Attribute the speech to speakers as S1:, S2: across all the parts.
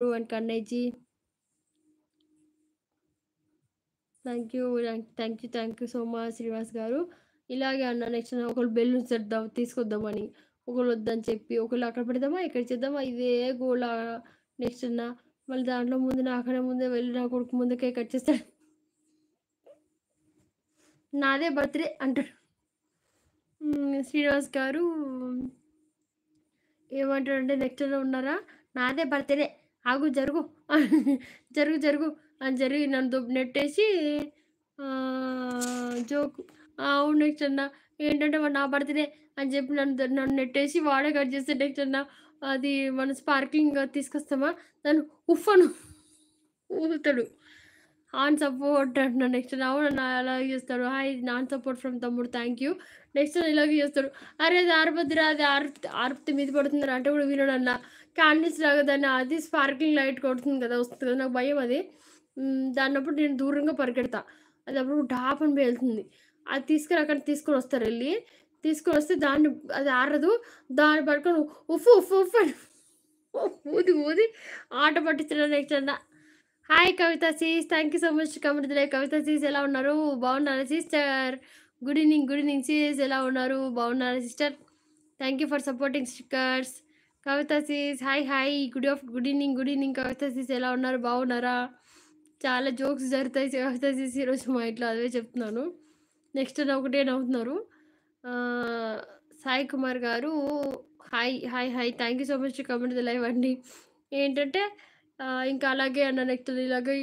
S1: And Kannayyaji. Thank you. Thank you so much Srinivas గారు. ఇలాగే అన్న నెక్స్ట్ ఒకళ్ళు బెలూన్స్ తెద్దాం తీసుకొద్దామని, ఒకళ్ళు వద్దని చెప్పి, ఒకళ్ళు అక్కడ పెడదామా, ఇక్కడ చేద్దామా ఇదే గోల. నెక్స్ట్ అన్న మళ్ళీ దాంట్లో ముందు నాకన్నా ముందే వెళ్ళి నా కొడుకు ముందే కేక్ కట్ చేస్తాడు. నాదే బర్త్‌డే అంటాడు. శ్రీనివాస్ గారు ఏమంటాడంటే నెక్స్ట్ అన్న ఉన్నారా? నాదే బర్త్‌డే ఆగు జరుగు. జరుగు జరుగు అని జరిగి నన్ను నెట్టేసి జోక్ అవును నెక్స్ట్ అన్న ఏంటంటే వాడు నా బర్త్‌డే అని చెప్పి నన్ను నెట్టేసి వాడే కట్ చేస్తే నెక్స్ట్ అన్న అది మన స్పార్క్లింగ్ తీసుకొస్తామా దాన్ని ఉఫ్ అని ఊదుతాడు. ఆన్ సపోర్ట్ అంటున్నా నెక్స్ట్ అవునన్నా అలాగే చేస్తాడు. హాయ్ నాన్ సపోర్ట్ ఫ్రమ్ తమ్ముడు థ్యాంక్ యూ. నెక్స్ట్ ఇలాగే చేస్తాడు. అరే అది ఆరబద్దిరా అది ఆర్పితే మీద పడుతుందిరా అంటే కూడా వినడన్నా క్యాండిల్స్ లాగా దాన్ని అది స్పార్కింగ్ లైట్ కొడుతుంది కదా వస్తుంది కదా నాకు భయం అది. దాన్నప్పుడు నేను దూరంగా పరిగెడతా. అది అప్పుడు డాప్ అని పేలుతుంది. అది తీసుకుని అక్కడ తీసుకొని వస్తారు వెళ్ళి తీసుకొని వస్తే దాన్ని అది ఆరదు దాన్ని పట్టుకొని ఉఫ్ ఉఫ్ ఉఫ్ అని ఊది ఊది ఆట పట్టించడం నెక్స్ట్ అన్న hi Kavitha sis thank you so much కమిటీ కవిత సీస్ ఎలా ఉన్నారు బాగున్నారా సిస్టర్ గుడ్ ఈవినింగ్ సీస్ ఎలా ఉన్నారు బాగున్నారా sister thank you for supporting stickers Kavitha sis hi hi good evening Kavitha sis ఎలా ఉన్నారు బాగున్నారా చాలా జోక్స్ జరుగుతాయి కవిత సీస్ ఈరోజు మా ఇంట్లో అదే చెప్తున్నాను నెక్స్ట్ ఒకటే నవ్వుతున్నారు ఆ, సాయి కుమార్ గారు hi hi hi thank you so much comment live అండి ఏంటంటే ఇంకా అలాగే అన్న నెక్స్ట్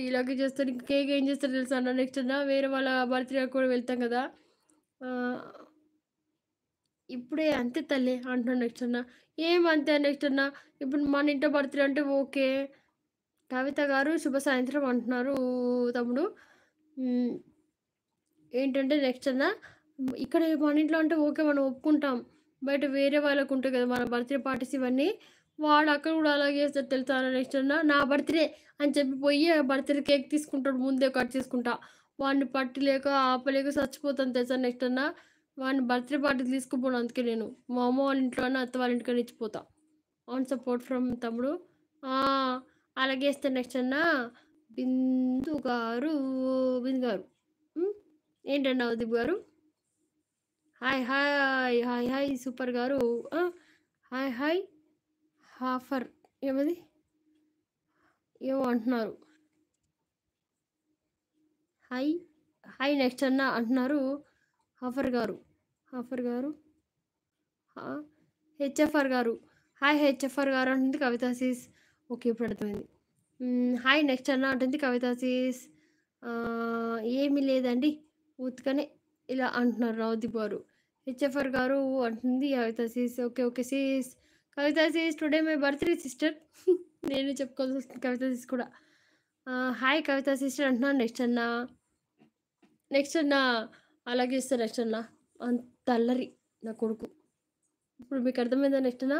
S1: ఇలాగే చేస్తాను ఇంకా కేక్ ఏం చేస్తారో తెలుసా అన్న నెక్స్ట్ అన్న వేరే వాళ్ళ బర్త్డే కూడా వెళ్తాం కదా ఆ, ఇప్పుడే అంతే తల్లి అంటున్నాను నెక్స్ట్ అన్న ఏమంతే నెక్స్ట్ అన్న ఇప్పుడు మన ఇంట్లో బర్త్డే అంటే ఓకే కవిత గారు శుభ సాయంత్రం అంటున్నారు తమ్ముడు మ్, ఏంటంటే నెక్స్ట్ అన్న ఇక్కడ మన ఇంట్లో అంటే ఓకే మనం ఒప్పుకుంటాం బయట వేరే వాళ్ళకు ఉంటాయి కదా మన బర్త్డే పార్టీస్ ఇవన్నీ వాడు అక్కడ కూడా అలాగే చేస్తాడు తెలుసా నెక్స్ట్ అన్న నా బర్త్డే అని చెప్పి పోయి బర్త్డే కేక్ తీసుకుంటాడు ముందే కట్ చేసుకుంటా వాడిని పట్టలేక ఆపలేక చచ్చిపోతాను తెలుసా నెక్స్ట్ అన్న వాడిని బర్త్డే పార్టీ తీసుకుపోను అందుకే నేను మా అమ్మ వాళ్ళ ఇంట్లో అన్న అత్త వాళ్ళ ఇంటికి ఇచ్చిపోతా ఆన్ సపోర్ట్ ఫ్రమ్ తమ్ముడు ఆ, అలాగే ఇస్తాను నెక్స్ట్ అన్న బిందు గారు బిందు గారు ఉమ్, ఏంటండి అవదీప్ గారు hi hi hi hi super గారు ఆ, హాయ్ హాయ్ హాఫర్ ఏమది ఏమో అంటున్నారు హాయ్ హాయ్ నెక్స్ట్ అన్న అంటున్నారు హాఫర్ గారు హాఫర్ గారు హెచ్ఎఫ్ఆర్ గారు హాయ్ హెచ్ఎఫ్ఆర్ గారు అంటుంది కవిత సీస్ ఓకే ఇప్పుడు అర్థమైంది హాయ్ నెక్స్ట్ అన్న అంటుంది కవిత సీస్ ఏమీ లేదండి ఉత్కనే ఇలా అంటున్నారు నవదీప్ గారు హెచ్ఎఫ్ఆర్ గారు అంటుంది Kavitha sis okay okay sis Kavitha sis today my birthday sister నేను చెప్పుకోవాల్సి వస్తుంది కవిత సీస్ కూడా హాయ్ కవిత సిస్టర్ అంటున్నాను నెక్స్ట్ అన్న అలాగే ఇస్తాను నెక్స్ట్ అన్న అంత అల్లరి నా కొడుకు ఇప్పుడు మీకు అర్థమైందా నెక్స్ట్ అన్న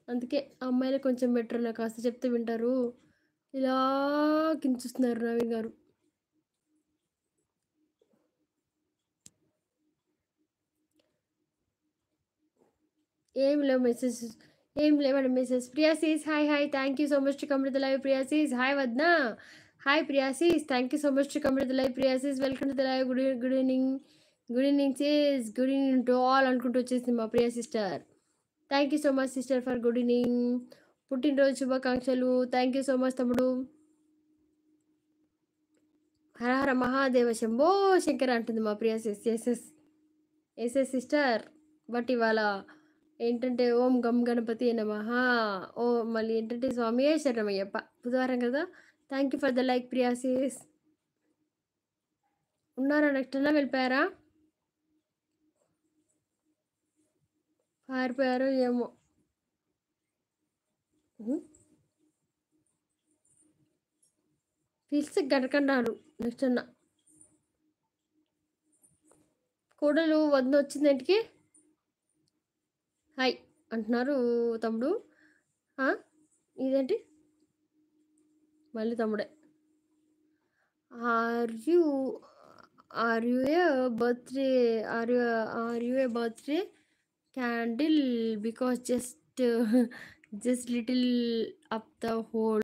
S1: అందుకే ఆ అమ్మాయిలే కొంచెం బెటర్ నాకు కాస్త చెప్తే వింటారు ఇలా కించుస్తున్నారు నవీన్ గారు ఏం లేవు మెసేజెస్ ఏం లేవండి message Priya sis hi hi thank you so much to come to the live Priya sis hi వద్న hi Priya sis thank you so much to come to the live Priya sis welcome to the live good evening sis good evening to all అనుకుంటూ వచ్చేసింది మా Priya sister thank you so much sister for good evening పుట్టినరోజు శుభాకాంక్షలు thank you so much తమ్ముడు హర హర మహాదేవ శంభో శంకర్ అంటుంది మా Priya sis SS sister but ఇవాళ ఏంటంటే ఓం గం గణపతి నమః ఓ మళ్ళీ ఏంటంటే స్వామియే శరణమయ్యప్ప బుధవారం కదా thank you for the like Priya sis ఉన్నారా నెక్స్ట్ అన్నా వెళ్ళిపోయారా పారిపోయారో ఏమో పిలిచి గడకన్నారు నెక్స్ట్ అన్న కోడలు వద్ద వచ్చింది ఇంటికి హాయ్ అంటున్నారు తమ్ముడు ఆ, ఇదేంటి మళ్ళీ తమ్ముడే are you a birthday are you a birthday candle because just Just little up the hole.